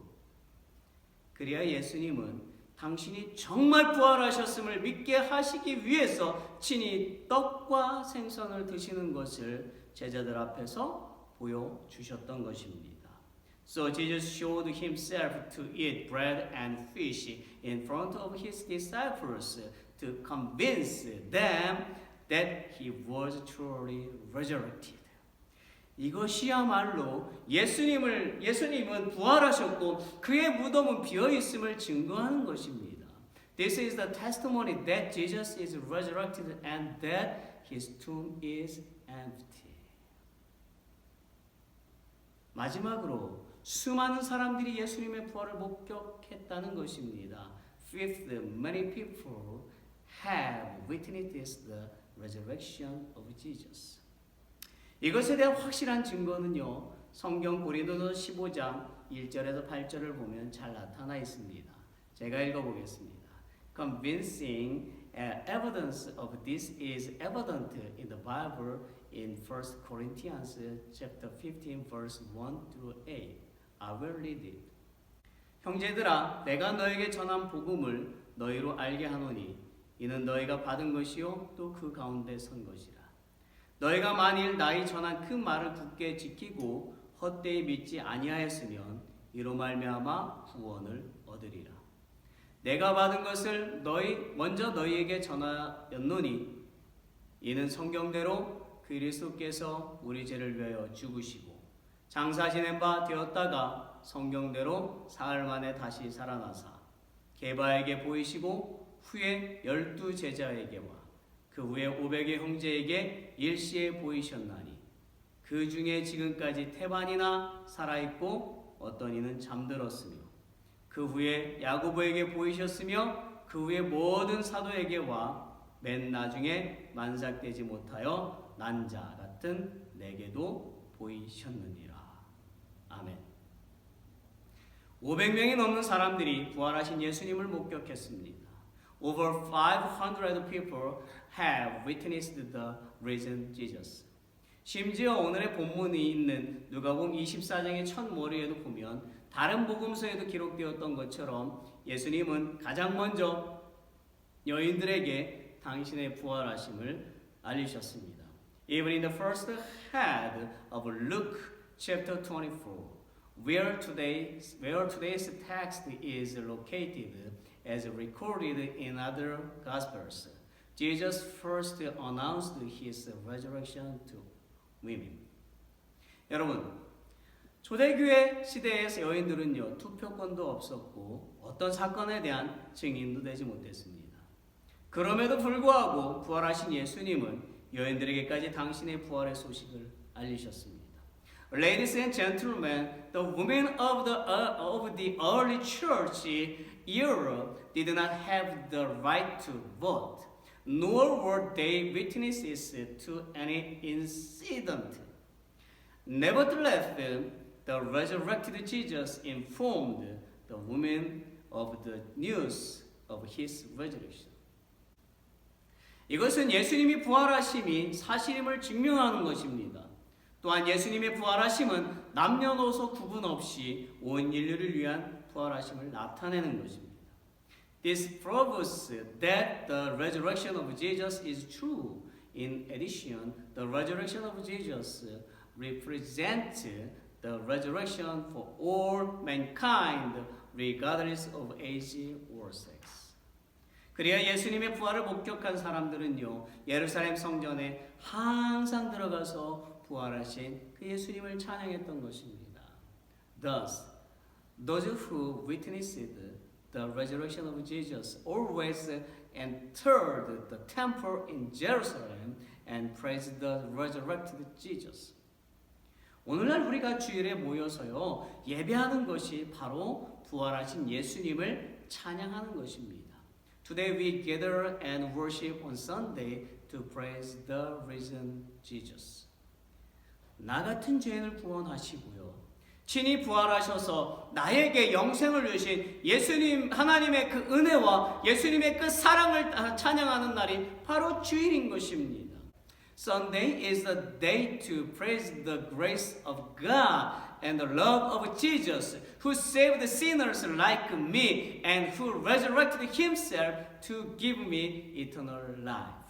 그래야 예수님은 당신이 정말 부활하셨음을 믿게 하시기 위해서 친히 떡과 생선을 드시는 것을 제자들 앞에서 보여주셨던 것입니다. So Jesus showed himself to eat bread and fish in front of his disciples to convince them that he was truly resurrected. 이것이야말로 예수님은 부활하셨고 그의 무덤은 비어 있음을 증거하는 것입니다. This is the testimony that Jesus is resurrected and that his tomb is empty. 마지막으로 수많은 사람들이 예수님의 부활을 목격했다는 것입니다. Fifth, many people have witnessed the resurrection of Jesus. 이것에 대한 확실한 증거는요, 성경 고린도서 15장 1절에서 8절을 보면 잘 나타나 있습니다. 제가 읽어보겠습니다. Convincing evidence of this is evident in the Bible in 1 Corinthians chapter 15 verse 1 through 8. I will read it. 형제들아, 내가 너에게 전한 복음을 너희로 알게 하노니 이는 너희가 받은 것이요 또 그 가운데 선 것이라. 너희가 만일 나의 전한 그 말을 굳게 지키고 헛되이 믿지 아니하였으면 이로 말미암아 구원을 얻으리라. 내가 받은 것을 먼저 너희에게 전하였노니 이는 성경대로 그리스도께서 우리 죄를 위하여 죽으시고 장사 지낸 바 되었다가 성경대로 사흘 만에 다시 살아나사 게바에게 보이시고 후에 12 제자에게와 그 후에 500의 형제에게 일시에 보이셨나니 그 중에 지금까지 태반이나 살아있고 어떤 이는 잠들었으며 그 후에 야고보에게 보이셨으며 그 후에 모든 사도에게와 맨 나중에 만삭되지 못하여 난 자 같은 내게도 보이셨느니라. 아멘. 500명이 넘는 사람들이 부활하신 예수님을 목격했습니다. Over 500 people have witnessed the risen Jesus. 심지어 오늘의 본문이 있는 누가복음 24장의 첫 머리에도 보면 다른 복음서에도 기록되었던 것처럼 예수님은 가장 먼저 여인들에게 당신의 부활하심을 알리셨습니다. Even in the first head of Luke chapter 24, where today's text is located as recorded in other Gospels, Jesus first announced his resurrection to women. 여러분, 초대교회 시대의 여인들은요, 투표권도 없었고 어떤 사건에 대한 증인도 되지 못했습니다. 그럼에도 불구하고 부활하신 예수님은 여인들에게까지 당신의 부활의 소식을 알리셨습니다. Ladies and gentlemen, the women of the early church era did not have the right to vote, nor were they witnesses to any incident. Nevertheless, the resurrected Jesus informed the women of the news of his resurrection. 이것은 예수님이 부활하심이 사실임을 증명하는 것입니다. 또한 예수님의 부활하심은 남녀노소 구분 없이 온 인류를 위한 부활하심을 나타내는 것입니다. This proves that the resurrection of Jesus is true. In addition, the resurrection of Jesus represents the resurrection for all mankind, regardless of age or sex. 그래야 예수님의 부활을 목격한 사람들은요, 예루살렘 성전에 항상 들어가서 부활하신 그 예수님을 찬양했던 것입니다. Thus, those who witnessed the resurrection of Jesus always entered the temple in Jerusalem and praised the resurrected Jesus. 오늘날 우리가 주일에 모여서요, 예배하는 것이 바로 부활하신 예수님을 찬양하는 것입니다. Today we gather and worship on Sunday to praise the risen Jesus. 나 같은 죄인을 구원하시고요, 친히 부활하셔서 나에게 영생을 주신 예수님, 하나님의 그 은혜와 예수님의 그 사랑을 찬양하는 날이 바로 주일인 것입니다. Sunday is the day to praise the grace of God and the love of Jesus, who saved sinners like me and who resurrected himself to give me eternal life.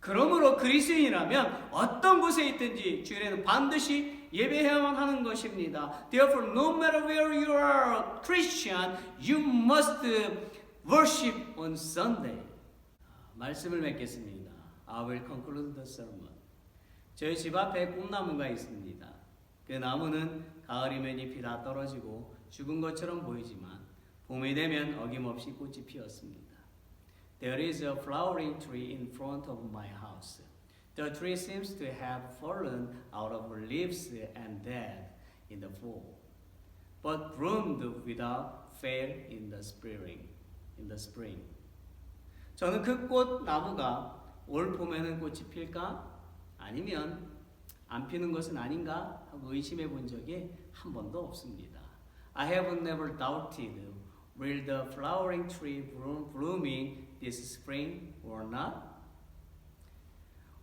그러므로 그리스도인이라면 어떤 곳에 있든지 주일에는 반드시 예배해야만 하는 것입니다. Therefore, no matter where you are Christian, you must worship on Sunday. 말씀을 맺겠습니다. I will conclude the sermon. 저희 집 앞에 꿈나무가 있습니다. 그 나무는 가을이면 잎이 다 떨어지고 죽은 것처럼 보이지만 봄이 되면 어김없이 꽃이 피었습니다. There is a flowering tree in front of my house. The tree seems to have fallen out of leaves and dead in the fall, but bloomed without fail in the spring. 저는 그 꽃 나무가 올 봄에는 꽃이 필까? 아니면 안 피는 것은 아닌가? 하고 의심해 본 적이 한 번도 없습니다. I have never doubted will the flowering tree blooming this spring or not?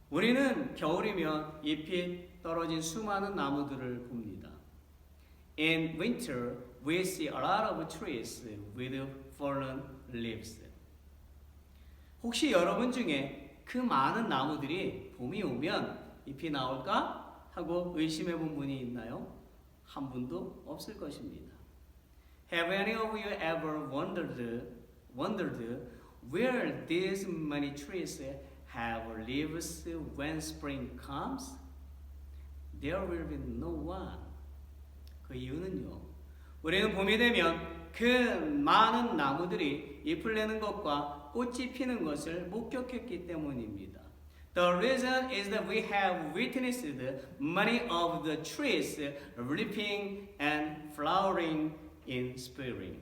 우리는 겨울이면 잎이 떨어진 수많은 나무들을 봅니다. In winter, we see a lot of trees with fallen leaves. 혹시 여러분 중에 그 많은 나무들이 봄이 오면 잎이 나올까 하고 의심해 본 분이 있나요? 한 분도 없을 것입니다. Have any of you ever wondered wondered where these many trees have leaves when spring comes? There will be no one. 그 이유는요, 우리는 봄이 되면 그 많은 나무들이 잎을 내는 것과 꽃이 피는 것을 목격했기 때문입니다. The reason is that we have witnessed many of the trees leafing and flowering in spring.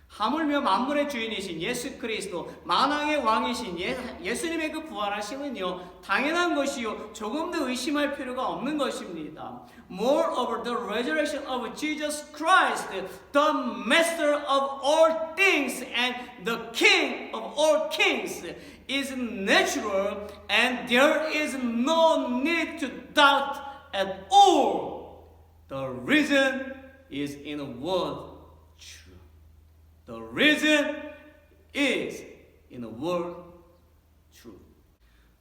하물며 만물의 주인이신 예수 그리스도, 만왕의 왕이신 예수님의 그 부활하심은요, 당연한 것이요, 조금 더 의심할 필요가 없는 것입니다. Moreover, the resurrection of Jesus Christ, the Master of all things and the King of all kings, is natural, and there is no need to doubt at all. The reason is in a word, true. The reason is in a word, true.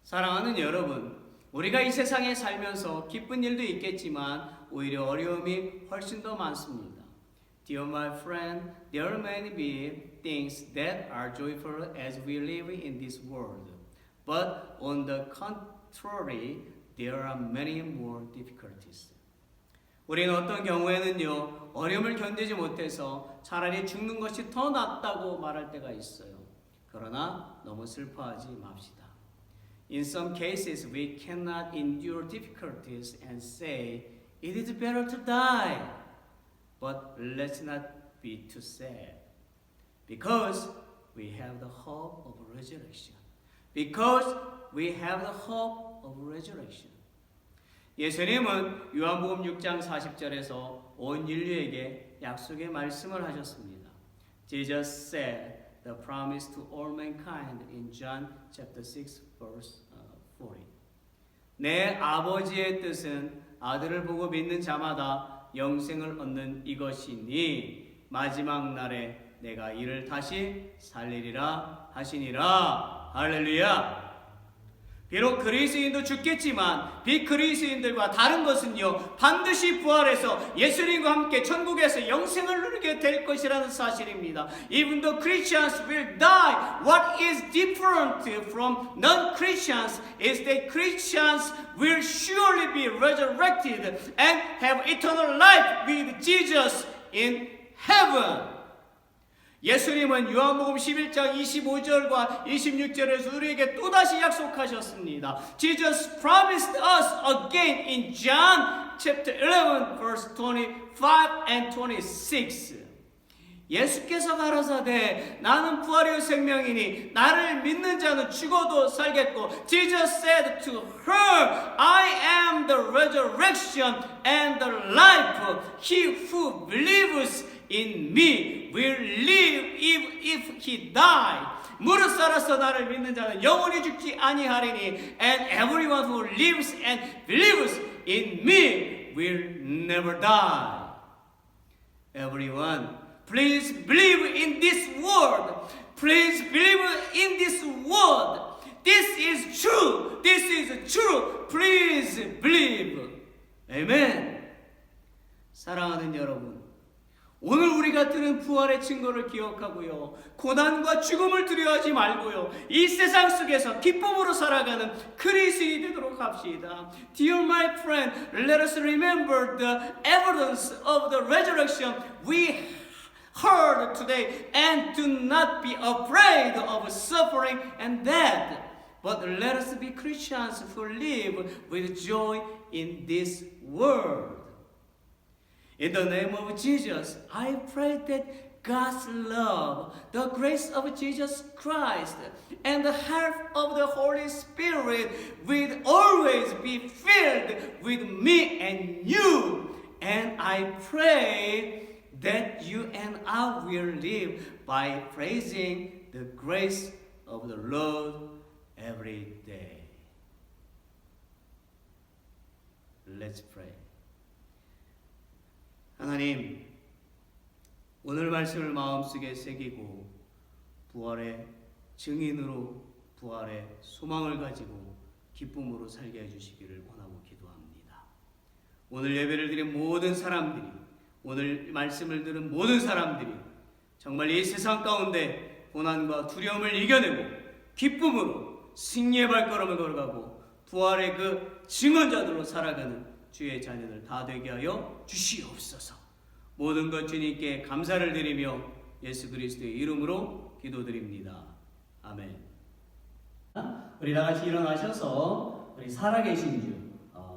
사랑하는 여러분, 우리가 이 세상에 살면서 기쁜 일도 있겠지만 오히려 어려움이 훨씬 더 많습니다. Dear my friend, there may be things that are joyful as we live in this world. But on the contrary, there are many more difficulties. 우리는 어떤 경우에는요, 어려움을 견디지 못해서 차라리 죽는 것이 더 낫다고 말할 때가 있어요. 그러나 너무 슬퍼하지 맙시다. In some cases, we cannot endure difficulties and say, it is better to die. But let's not be too sad. Because we have the hope of resurrection. Because we have the hope of resurrection. 예수님은 요한복음 6장 40절에서 온 인류에게 약속의 말씀을 하셨습니다. Jesus said the promise to all mankind in John chapter 6 verse 40. 내 아버지의 뜻은 아들을 보고 믿는 자마다 영생을 얻는 이것이니 마지막 날에 내가 이를 다시 살리리라 하시니라. 할렐루야. 비록 그리스도인도 죽겠지만 비그리스도인들과 다른 것은요, 반드시 부활해서 예수님과 함께 천국에서 영생을 누리게 될 것이라는 사실입니다. Even though Christians will die, what is different from non-Christians is that Christians will surely be resurrected and have eternal life with Jesus in heaven. 예수님은 요한복음 11장 25절과 26절에서 우리에게 또다시 약속하셨습니다. Jesus promised us again in John chapter 11 verse 25 and 26. 예수께서 가라사대 나는 부활의 생명이니 나를 믿는 자는 죽어도 살겠고 Jesus said to her, I am the resurrection and the life. He who believes in me will live if he die. 무릇 살아서 나를 믿는 자는 영원히 죽지 아니하리니 and everyone who lives and believes in me will never die. Everyone, please believe in this word. Please believe in this word. This is true. This is true. Please believe. Amen. 사랑하는 여러분, 오늘 우리가 들은 부활의 증거를 기억하고요, 고난과 죽음을 두려워하지 말고요, 이 세상 속에서 기쁨으로 살아가는 그리스도인이 되도록 합시다. Dear my friend, let us remember the evidence of the resurrection we heard today and do not be afraid of suffering and death. But let us be Christians who live with joy in this world. In the name of Jesus, I pray that God's love, the grace of Jesus Christ, and the help of the Holy Spirit will always be filled with me and you. And I pray that you and I will live by praising the grace of the Lord every day. Let's pray. 하나님, 오늘 말씀을 마음속에 새기고 부활의 증인으로 부활의 소망을 가지고 기쁨으로 살게 해주시기를 원하고 기도합니다. 오늘 예배를 드린 모든 사람들이, 오늘 말씀을 들은 모든 사람들이 정말 이 세상 가운데 고난과 두려움을 이겨내고 기쁨으로 승리의 발걸음을 걸어가고 부활의 그 증언자들로 살아가는 주의 자녀들 다 되게 하여 주시옵소서. 모든 것 주님께 감사를 드리며 예수 그리스도의 이름으로 기도드립니다. 아멘. 우리 다 같이 일어나셔서 우리 살아계신 주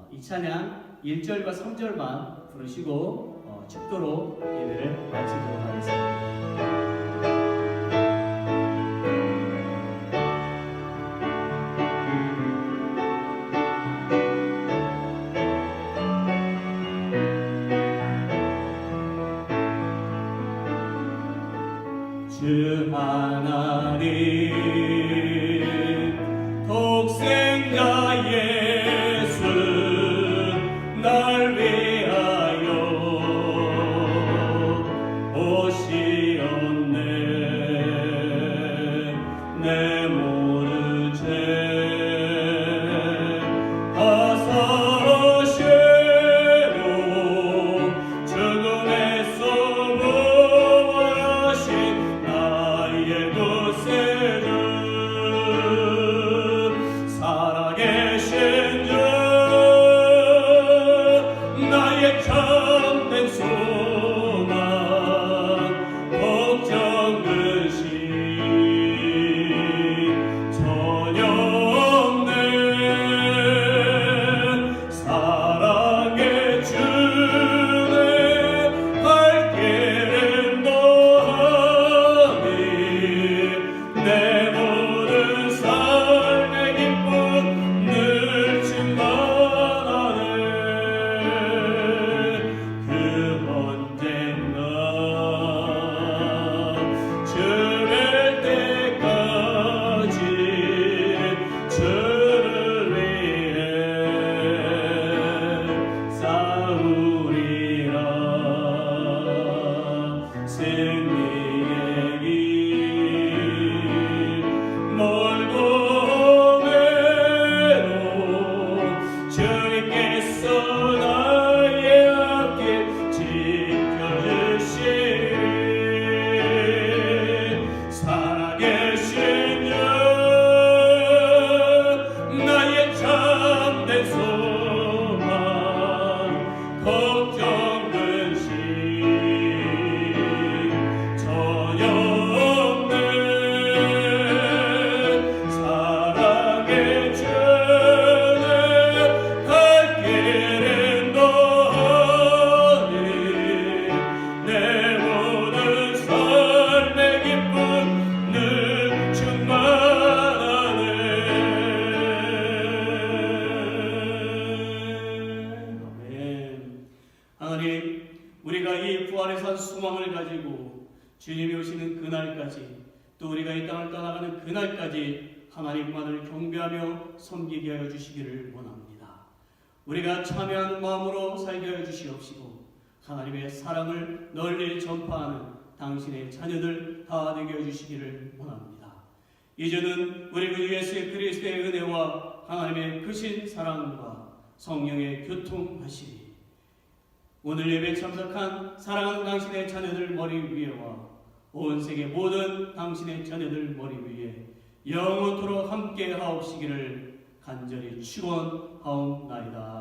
이 찬양 1절과 3절만 부르시고 축도로 예배를 마치도록 하겠습니다. 주 하나님 독생자 예수 날 위하여 오시었네. 내 모든 죄 다 사시고 죽음에서 부활하신 나의 구세주 살아계신 주 나의 참된 소망 걱정 근심 전혀 없네. 사랑의 주내 갈 길은 너하니 내 모든 삶의 기쁨 늘 충만하네. 그 언젠가 주뵐 때까지 주를 위해 싸우리라. 승리의 길 멀고 외로운 주님께서 나의 앞길 지켜주시리. 살아계신 주 나의 참된 소망 걱정 근심 전혀 없네. 사랑의 주내 갈 길은 너하니 내 모든 삶의 기쁨 늘 충만하네. 아멘. 하나님, 우리가 이 부활의 산 소망을 가지고 주님이 오시는 그날까지 또 우리가 이 땅을 떠나가는 그날까지 하나님만을 경배하며 섬기게 하여 주시기를 원합니다. 우리가 참여하는 마음으로 살게 하여 주시옵시고 하나님의 사랑을 널리 전파하는 당신의 자녀들 다 되게 하여 주시기를 원합니다. 이제는 우리 구 예수 그리스도의 은혜와 하나님의 크신 사랑과 성령의 교통하심이 오늘 예배에 참석한 사랑하는 당신의 자녀들 머리 위에와 온 세계 모든 당신의 자녀들 머리 위에 영원토록 함께 하옵시기를 간절히 축원하옵나이다.